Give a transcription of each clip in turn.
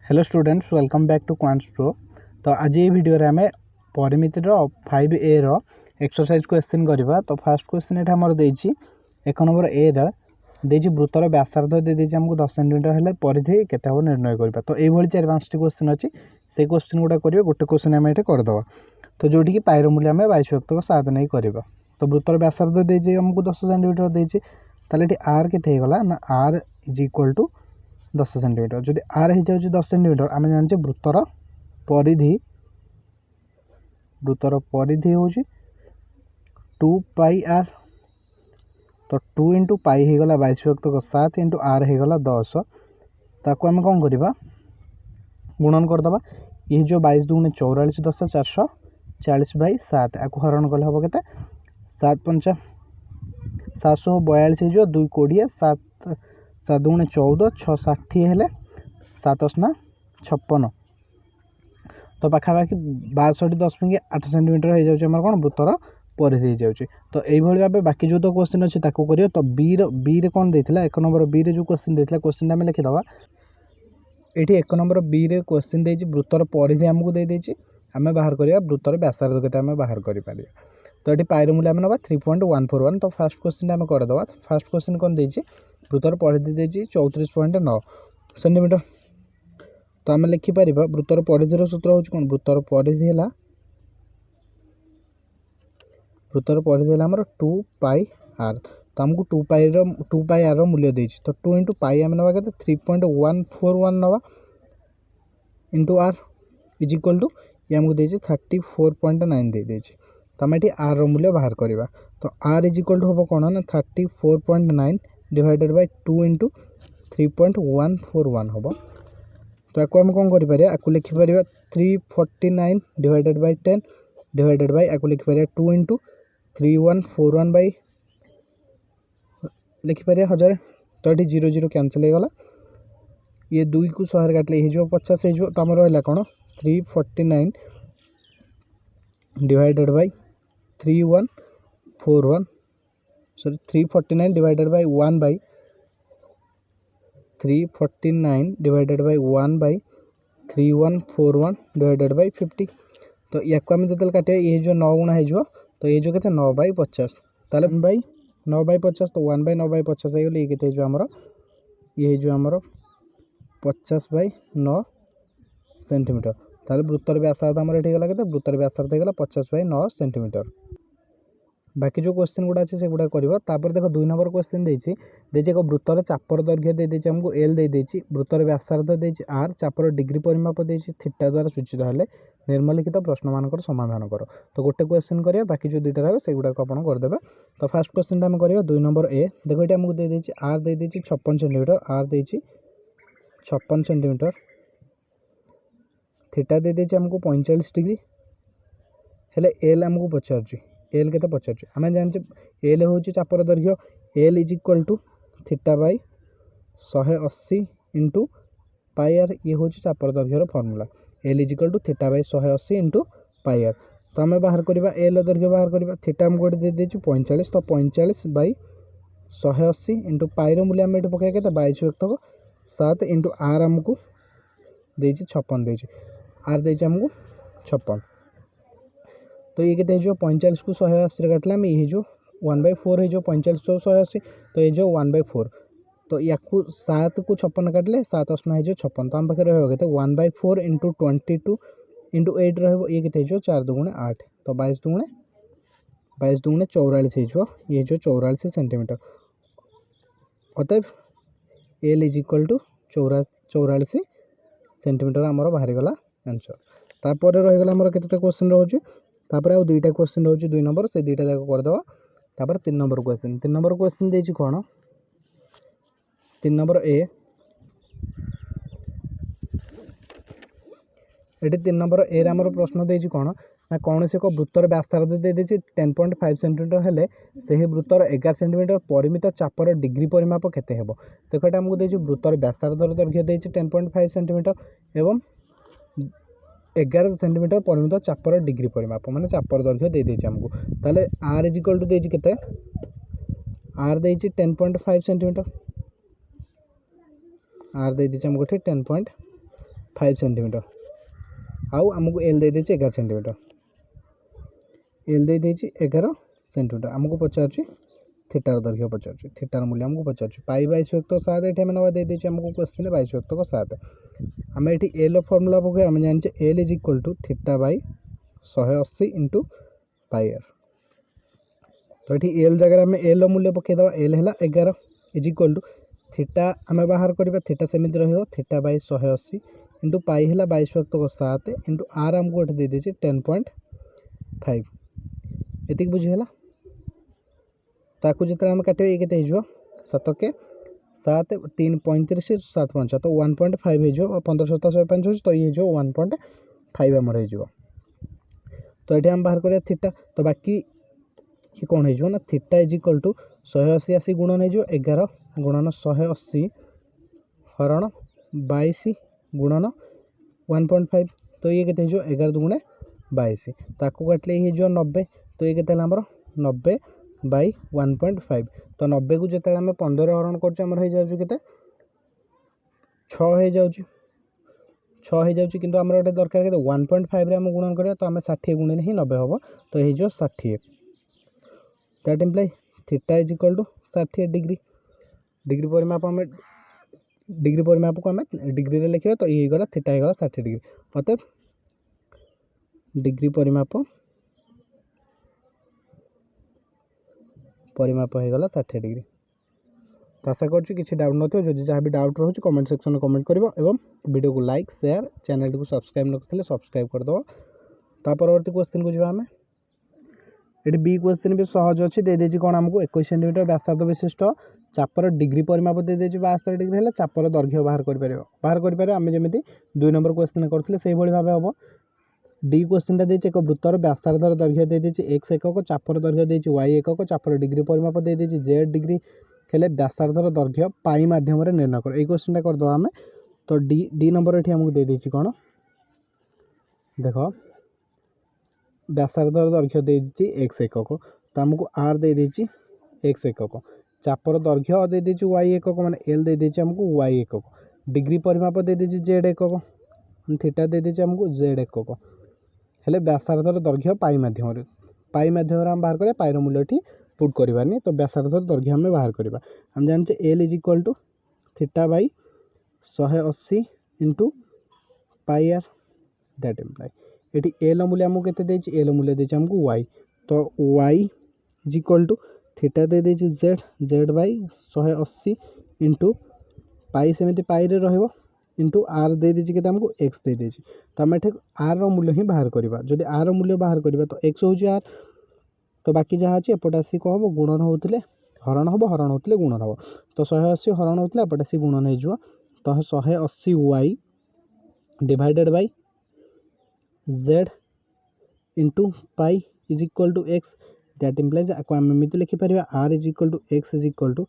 Hello students, welcome back to Quants Pro. तो आज ये वीडियो रे हमें परिमितिर 5A रो एक्सरसाइज क्वेश्चन करवा। तो फास्ट क्वेश्चन ये आमर देछि 1 नंबर ए रो देछि वृत्तर व्यासार्ध दे देछि हमको 10 सेंटीमीटर हेले परिधि केते हो निर्णय करबा। तो एई भली 4-5 टी क्वेश्चन अछि, से क्वेश्चन गुडा करिवे। गोटे क्वेश्चन हम एटे कर दबा। तो जोठी कि पाइर मूल्य हमें 22 व्यक्त को 7 नहीं करबा। तो वृत्तर व्यासार्ध देछि हमको 10 सेंटीमीटर देछि, ताले एटी आर केते हे गला ना R is equal to 10 centimetre. जो आर हो जाए 10 सेंटीमीटर, आम जाने वृत्तर परिधि हूँ 2 पाई आर। तो 2 इंटू पाई हो गला 22 व्यक्त 7 इंटू आर हो गला 10। ताको आम कौन करवा गुणन करदे। ये जो 22 दूने 44 10 440 बाई 7 या हरण कले हम के 7 5 742 हो 2 20 7 7 दूने 14 6 60 हेले 7 8 56। तो पाखापाखि 62.8 सेंटीमीटर हो जाए कौन वृत्तर परिधि हो जाए। तो यही भाव बाकी जो तो क्वेश्चन अच्छे कर। तो बी रे कौन देता 1 नंबर बी रे जो क्वेश्चन देता क्वेश्चन आम लिखिदे। ये 1 नंबर बी रे क्वेश्चन देछि वृत्तर परिधि आमको देदेछि, आम बाहर करवा वृत्तर व्यासार्ध केते आम बाहर कर पारे। तो ये पाइर मूल्य आम ना 3.141। तो फास्ट क्वेश्चन आम करदे। फास्ट क्वेश्चन कौन देछि वृत्तर परिधि देछि 34.9 सेंटीमीटर। तो आम लिखिपर वृत्तर परिधिर सूत्र हूँ कौन वृत्तर परिधि है 2 पाई आर। तो आमको 2 पाई आर मूल्य देछि। तो 2 इंटू पाई आम ना 3.141 नवा into R is equal to ये आमको देछि 34.9 दे देछि। तो आम ये आर मूल्य बाहर करवा। तो आर इज इक्वल टू हम कौन ना 34.9 डिवाइडेड बाय 2 इंटू 3.141 हम। तो आपको आम कौन कर लिखिपर 349 डिवाइडेड बाय 10 डिवाइडेड बाय आपको लिखिपर 2 इंटू 3141 बाई लिखिपर 1000। तो ये 0 0 कैंसल हो गला। ये 2 को 100 काटले हो 50 हो। तो आम रहा कौन 349 divided by 3141 sorry 349 divided by 1 by 349 divided by 1 by 3141 divided by 50। तो या आम जो काटे ये जो 9 गुणा हो। तो ये जो के 9 बाई 50 ताले 1 बाई 9 बाई 50। तो 1 बाई 9 बाई 50 हो गले। ये जो आमर ये जो आमर 50 बाई 9 सेंटीमीटर। ताले वृत्तर व्यासार्ध आमर ये गला के वृत्तर व्यासार्ध हो गला 50 बाई 9 सेंटीमीटर। बाकी जो क्वेश्चन गुड़ा अच्छे से गुड़ा कर। देख 2 नंबर क्वेश्चन देछि एक वृत्तर चापर दैर्घ्य देदेछि हमको एल देदेछि, वृत्तर व्यासार्ध देछि आर, चापर डिग्री परिमाप देछि थीटा द्वारा सूचित हेले निम्नलिखित प्रश्न मानकर समाधान कर। तो गोटे क्वेश्चन करिया, बाकी जो दुईटा रहे से गुड़ा आपन करदेबे। तो फास्ट क्वेश्चन आम करिया 2 नंबर ए। देखो ये हमको देदेछि आर देदेछि 56 सेंटीमीटर, आर देछि 56 सेंटीमीटर, थीटा देदेछि हमको 45 डिग्री हेले एल हमको पचारुछि एल के पचार आम जाने एल हूँ चापर दैर्घ्य L is equal to theta by 180 into pi R. ये हूँ चापर दैर्घ्यर formula L is equal to theta by 180 into pi R. तो आम बाहर करवा एल दैर्घ्य बाहर करवा थीटा आमको दे देछु 45। तो 45 बाई 180 इंटू पाई मूल्य आम ये पकड़ के 22 व्यक्त 7 इंटू आर आमको देछि 56 देछि आर देछि आमको 56। तो ये के 45 को 180 काटला ये जो 1/4 हो 45 को 180। तो ये जो 1/4। तो या 7 को 56 काटले 7 8 हो 56। तो आम पाखे रहा तो 1/4 इंटू 22 इंटू 8 रही ये 4 2 8। तो 22 2 44 हो ये जो 44 सेंटीमीटर। अतएव L is equal to 44 centimetre आमर बाहरी गला आंसर। तापर रहीगला आमर केतेटा क्वेश्चन रोचे। तापर आउ 2टा क्वेश्चन रोचे 2 नंबर से 2टा जाक करदेवा। तापर 3 नंबर क्वेश्चन देछि कौन 3 नंबर ए। ये 3 नंबर ए आमर प्रश्न देछि कौन ना कौन से एक वृत्तर व्यासार्ध दे देछि 10.5 सेंटीमीटर हेले से वृत्तर 11 सेंटीमीटर परिमित चापर डिग्री परिमाप केते हेबो। देखो ये हमको देछि वृत्तर व्यासार्ध दैर्घ्य देछि 10.5 सेंटीमीटर एवं 11 सेंटीमीटर परिमित चापर डिग्री परिमाप माने चापर दैर्घ्य दे देछि हमको। ताले आर इज इक्वल टू देछि केते आर देछि 10.5 सेंटीमीटर आर दे दीजिए हमको 10.5 5 सेंटीमीटर आउ आमको एल दे देछि 11 सेंटीमीटर एल दे देछि 11 सेंटीमीटर आमको पचार थीटार दैर्घ्य पचार थीटार मूल्य आमको पचार पाई 22/7 ये आम नवा दे देछि आमको क्वेश्चन 22/7 आम ये एल फर्मुला पकड़ आम जाने L is equal to theta by 180 into pi R तो ये एल जगह आम एल मूल्य पकईदे एल है 11 इज इक्वल टू थीटा आम बाहर करवा थीटा सेमती रही थीटा बाई 180 इंटू पाई है 22/7 इंटू आर आमको ये दे देछि 10.5 ये बुझीगला ताकू जो आम काटे ये के 7 के 7 3 35 7 5 तो 1.5 हो 15 7 5 तो ये 1.5 आमर हो तो ये आम बाहर करिया थीटा तो बाकी ये कौन हो ना थीटा इज इक्वल टू 180 आसी गुणन हो 11 गुणन 180 हरण 22 गुणन 1.5 तो ये के 11 दुगुणे 22 ताकू काटले ये 90 तो ये के 90 बाई 1.5 तो 90 को जो आम 15 हरण कर के 6 हो जाऊँ 6 हो जाऊँ कि आम गोटे दरकार के 1.5 आम गुणन करा तो आम 60 गुणन ही 90 हम तो ये 60 that imply theta is equal to 60 degree degree परिमाप आम डिग्री परिमाप को आम डिग्री रे लिखा तो ये गला थीटा हो 60 डिग्री अतएव डिग्री परिमाप होगा 60 डिग्री तो आशा करुँच कि डाउट नथियो जो जहाँ भी डाउट रोचे कमेंट सेक्शन में कमेंट कर वीडियो को लाइक शेयर चैनल को सब्सक्राइब न करते सब्सक्राइब करदेव ता परवर्ती क्वेश्चन को जावा ये बी क्वेश्चन भी सहज अच्छी दे देछि कौन आमको 21 सेंटीमीटर व्यासार्ध विशिष्ट चापर डिग्री परिमाप दे देछि 72 डिग्री है चापर दैर्घ्य बाहर कर आम जमी 2 नंबर क्वेश्चन करते से भाव हम डी क्वेश्चन एक वृत्तर व्यासार्धर दैर्घ्य दे देछि एक्स एकक चापर दैर्घ्य देछि वाई एकक चापर डिग्री परिमाप दे देछि जेड डिग्री हेले व्यासार्धर दैर्घ्य पाई माध्यम निर्णय कर क्वेश्चन करदे आम तो डी नंबर ये आमको दे देछि कौन देख व्यासार्धर दैर्घ्य दे देछि एक्स एकक तो आमको आर दे देछि एक्स एकक चापर दैर्घ्य दे देछि वाई एकक माने एल दे देछि आमको वाई एकक डिग्री परिमाप दे देछि जेड एकक थीटा दे देछि आमको जेड एकक हेले व्यासार्धर दैर्घ्य पाई माध्यम आम बाहर करिया पाईर मूल्य टी पुट करवानी तो व्यासार्धर दैर्घ्य आम बाहर करवा आम जाने L is equal to theta by 180 into pi R that imply ये एल मूल्य आमको केते देछि एल मूल्य देछि आमको वाई तो Y is equal to theta दे देछि Z Z by 180 into pi सेमती पाई रे रहिबो इंटू आर दे दीजिए कि आमको एक्स दे दीजिए तो आम ये आर मूल्य ही बाहर करवा जदि आर मूल्य बाहर करवा तो एक्स हूँ आर तो बाकी जहाँ अच्छी एपटे आसी कौन हम गुणन होते हरण हम हरण होते गुणन हम तो 180 हरण होते एपटे आसी गुणन हो तो 180 Y divided by Z into pi is equal to X that implies आम एमती लिखिपर R is equal to X is equal to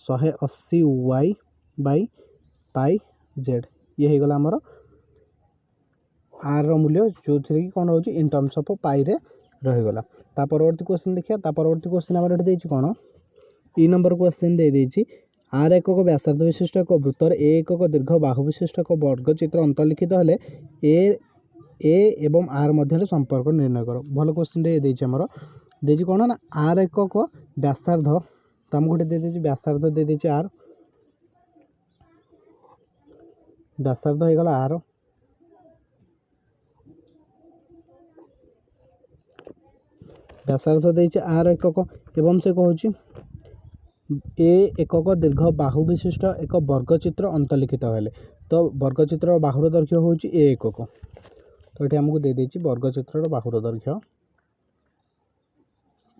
180 Y by pi Z ये होगा आमर आर मूल्य जो थी कि कौन रोचे इन टर्म्स ऑफ पाई रे रहीगला ता परवर्ती क्वेश्चन देखिए ता परवर्ती क्वेश्चन आम ये कौन ई नंबर क्वेश्चन दे देछि आर एकक व्यासार्ध विशिष्ट एक वृत्तर ए एकक दीर्घ बाहु विशिष्ट एक वर्गचित्र अंतर्लिखित हेले ए एवं आर मध्य संपर्क निर्णय कर भल क्वेश्चन दे आमर दे कौन ना आर एकक व्यासार्ध तो आमको गोटे दे व्यासार्ध दे देछि आर व्यासार्ध होगा आर व्यासार्ध देछि आर एकक एवं से कहूँ ए एकक दीर्घ बाहु विशिष्ट एक वर्गचित्र अंतर्लिखित हेले तो वर्गचित्र बाहुर दैर्घ्य हूँ ए एकक तो ये आमको दे देछि वर्गचित्र बाहुर दैर्घ्य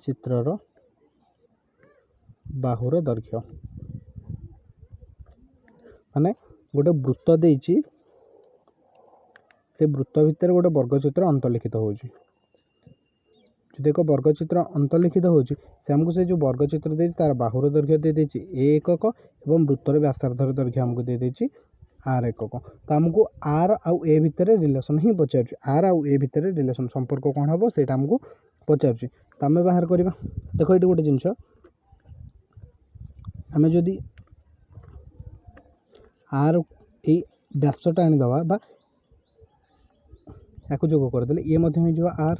चित्रर बाहुर दैर्घ्य माने गोटे वृत्त देछि से वृत्त भितर गोटे वर्गचित्र अंतर्लिखित होउछि जो एक वर्गचित्र अंतर्लिखित होउछि से हमको से जो वर्गचित्र देछि तार बाहुर दैर्घ्य दे देछि ए एकक एवं वृत्तर व्यासार्धर दैर्घ्य हमको दे देछि आर एकक तो हमको आर आउ ए भितर रिलेशन ही पचार आर आउ ए भितर रिलेशन संपर्क कौन हम से हमको पचार तो आम बाहर करवा देख ये गोटे जिनस आम जदि आर व्यासटा आनीदवा या जोग करदे ये आर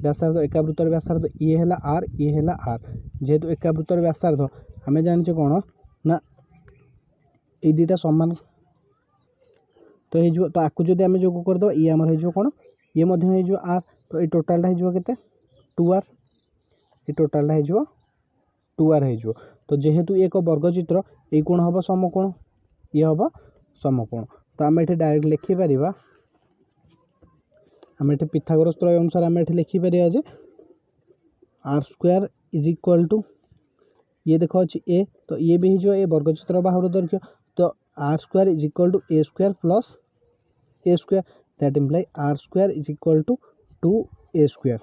व्यासार्ध एका वृत्तर व्यासार्ध ये है आर ये है आर जेहेतु एका वृत्तर व्यासार्ध आम जाने कौन ना ये दुटा सामान तो ये तो आपको जब आम जोग करदे ये आमर हो कौन ये हो आर तो ये टोटालटा हो 2r ये टोटालटा हो 2r हो तो जेहेतु एक वर्गचित्र ये कोण हम समकोण ये हम समकोण तो आम ये डायरेक्ट लिखिपर आम ये पिथागोरस त्रय अनुसार आम ये लिखिपर जे R square is equal to ये देख अच्छी ए तो ये भी हो ए वर्गचित्र बाहुर दैर्घ्य तो R square is equal to A square plus A square that imply R square is equal to 2a square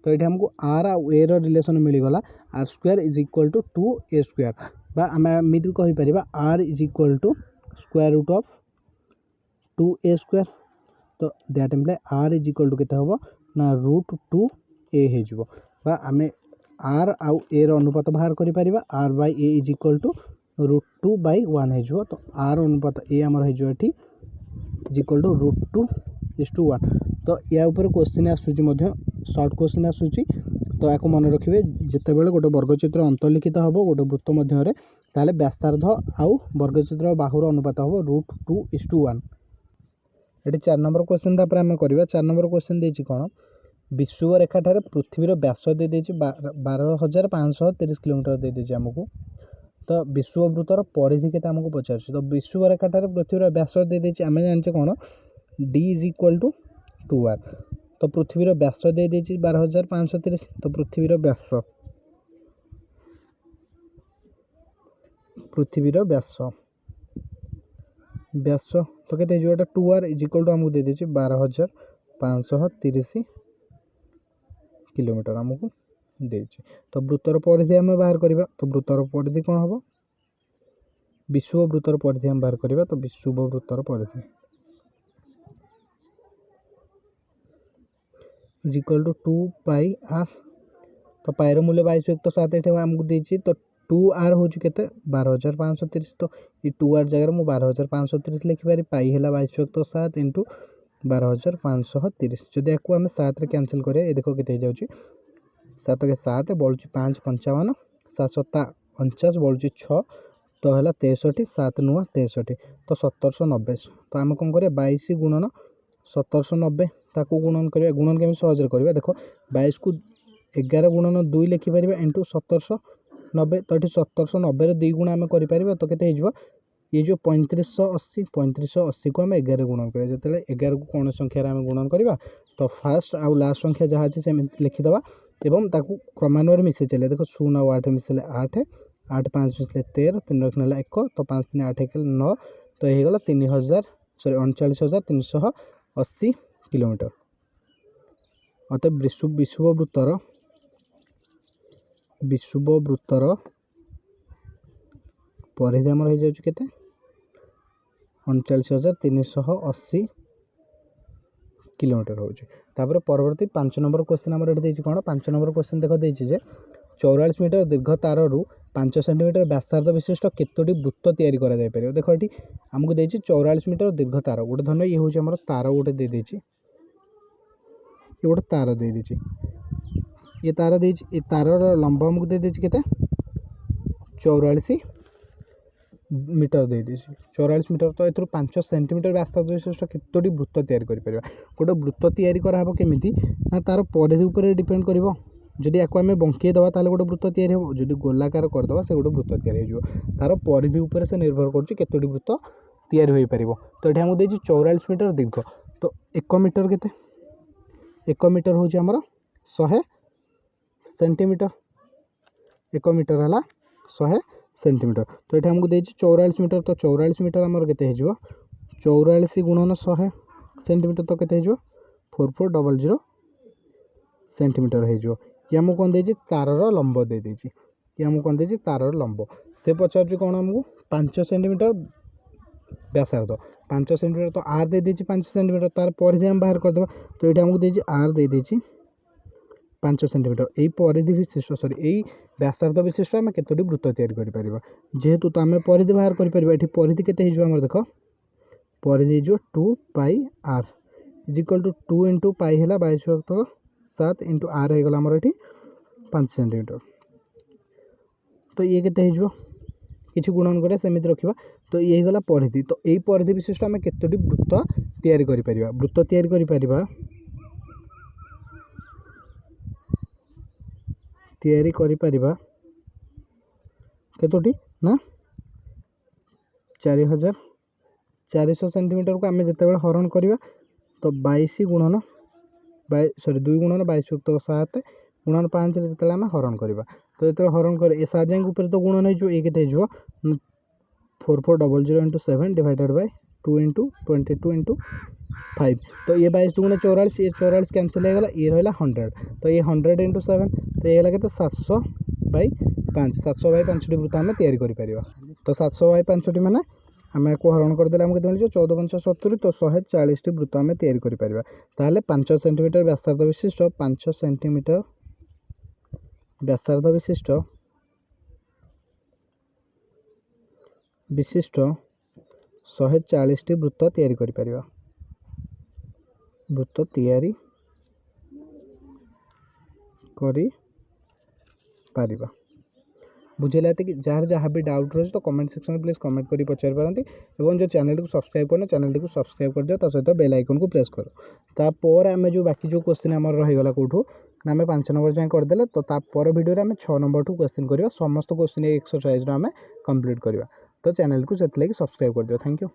तो ये हमको आर आउ ए रिलेसन मिलगला R square is equal to 2a square बा आम एमती कहीपर R is equal to square root of 2a square तो that imply R is equal to केते होबो ना रूट 2a हो आम आर आउ ए अनुपात बाहर कर R by A is equal to root 2/1 हो तो आर अनुपात ए आमर हो इज इक्वाल टू रूट 2:1 तो या ऊपर क्वेश्चन आसूची शॉर्ट क्वेश्चन आसूची तो या मन रखिए जितेबाला गोटे वर्गचित्र अंतर्लिखित हम गोटे वृत्त मध्य ताले व्यासार्ध आउ वर्गचित्र बाहुर अनुपात हम रूट 2:1 ये 4 नंबर क्वेश्चन तापर आम करवा 4 नंबर क्वेश्चन देछि कौन विषुव रेखा ठारे पृथ्वीर व्यास दे 12,530 किलोमीटर दे देछि आमको तो विषुव वृत्तर परिधि के आमको पचार तो विषुव रेखा ठारे पृथ्वीर व्यास दे देछि आम जाने कौन d is equal to 2r तो पृथ्वीर व्यास दे देछि 12,530 तो पृथ्वीर व्यास तो केते जो 2r इज इक्वल टू हमको दे देछि 12,530 किलोमीटर हमको देछि तो वृत्तर परिधि हम बाहर करबा तो वृत्तर परिधि कौन हम विषुव वृत्तर परिधि हम बाहर करबा तो विषुव वृत्तर परिधि इज इक्वल टू 2πr तो पायर मूल्य 22.7 ये आमको देछि तो 2r हो केते 12,530 तो ये 2r जगह मैं 12,530 लिखिपारि पाई है 22.7 इंटू 12,530 जदि आपको आम 7 रे कैंसिल करें ये देखो केते हो 7 के 7 बढ़ुची 5 55 7 7 49 बढ़ुची 6 तो है 63 7 9 63 तो 1790 तो आम कौन करें 22 गुणन 1790 ताकू गुणन करिया गुणन केमी सहज करिया देखो 22 को 11 गुणन 2 लिखिपर इंटू 1790 तो ये 1790 2 गुण आम कर तो केते हो ये जो 3580 को आम 11 गुणन करिया जते 11 को कौन संख्यार आम गुणन करिया तो फास्ट आउ लास्ट संख्या जहाँ अच्छे से लिखिदबा एवं ताकू क्रमान्वय मिसे चले देखो 0 और 8 मिसले 8 8 5 मिसले 13 3 रखने 1 तो 5 3 8 1 9 तो ये गला 39,380 किलोमीटर अतः विषुव वृत्तर परिधि आमर हो जाउछि केते 39,380 किलोमीटर हो परवर्ती 5 नंबर क्वेश्चन आमर एठी देछि कोन 5 नंबर क्वेश्चन देखो देछि जे 44 मीटर दीर्घ तार रु 5 सेंटीमीटर व्यासार्ध विशिष्ट केतोटी वृत्त तैयारी करा जाय परियो देखो एठी हमको देछि 44 मीटर दीर्घ तार गोटे धन ये होछि हमर तार गोटे दे देछि ये गोटे तार दे देछि ये तार देछि ये तार लंब हमको दे देछि केते 44 मीटर दे देछि 44 मीटर तो एथुर 5 सेंटीमीटर व्यासार्ध विशिष्ट केतोटी वृत्त तैयारी करि परियो गोटे वृत्त तैयारी करा हबो केमिति ना तार परिधि ऊपर डिपेंड करिवो जदि आको आम बंके दवा ताले गोटे वृत्त तैयारी हो जदि गोलाकार करदवा से गोटे वृत्त तैयारी हो तार परिधि ऊपर से निर्भर करछि केतोटी वृत्त तैयारी होई परिवो तो एठी हमको देछि 44 मीटर दीर्घ तो 1 मीटर केते 1 मीटर होछि हमर 100 सेंटीमीटर 1 मीटर हला 100 सेंटीमीटर तो ये हमको देछि 44 मीटर तो 44 मीटर आमर केते हेजो 44 गुणन 100 सेंटीमीटर तो केते हेजो 4400 सेंटीमीटर हेजो ये हमको कौन देछि तारर लंब दे देछि ये हमको कौन देछि तारर लंब से पचार कौन हमको 5 सेंटीमीटर व्यासार्ध 5 सेंटीमीटर तो आर दे देछि 5 सेंटीमीटर तार परिधि हम बाहर कर देबा तो ये हमको देछि आर दे देछि 5 सेंटीमीटर यही परिधि विशिष्ट सॉरी यही व्यासार्ध विशिष्ट आम केतोटी वृत्त तैयारी करि परिबा जेहेतु तो आम परिधि बाहर करि परिबा एठी परिधि केते हिजो हमर देखो परिधि जो 2πr is equal to 2 into pi है 22/7 इंटू आर होगा आमर ये 5 सेंटीमीटर। तो ये केते हो किसी गुणन करें सेमती रखा। तो ये गला परिधि। तो यही परिधि विशिष्ट आम केतोटी वृत्त तैयारी करि परिबा। वृत्त तैयारी करि परिबा केतोटी ना 4400 सेंटीमीटर को आम जिते हरण करवा। तो 22 गुणन 2 गुणन 22/7 गुणन 5 जिते आम हरण करवा। तो ये हरण कर ए 7 जाए ऊपर तो गुणन हो ये 4400 into 7 divided by 2 into 22 into 5। तो ये 22 गुणा 44, ये 44 कैंसिल होगा, ये रहा 100। तो ये 100 इंटू 7 तो ये के 700/5 700/5 वृत्त आम तैयारी करें। तो 700/5 मैंने आम को हरण करदे आमको के मिले 14×5 = 70। तो 140 वृत्त आम तैयारी करें। ताहले 5 सेंटीमीटर व्यासार्ध विशिष्ट 5 सेंटीमीटर व्यासार्ध विशिष्ट 140 वृत्त तैयारी करें। वृत्त तैयारी करिपरिबा। बुझेगा कि जार जहाँ भी डाउट रही तो कमेंट सेक्शन में प्लीज कमेंट कर पचारि पारती। और जो चैनल को सब्सक्राइब करना चैनल को सब्सक्राइब कर दियो, सहित बेल आइकन को प्रेस करो। तापर आम जो बाकी जो क्वेश्चन आम रहीगला कौटू आम 5 नंबर जाए करदे। तो तापर वीडियो में 6 नंबर ठू क्वेश्चन करवा। समस्त क्वेश्चन एक्सरसाइज आम कंप्लीट करवा। तो चैनल को से सब्सक्राइब कर दियो। Thank you.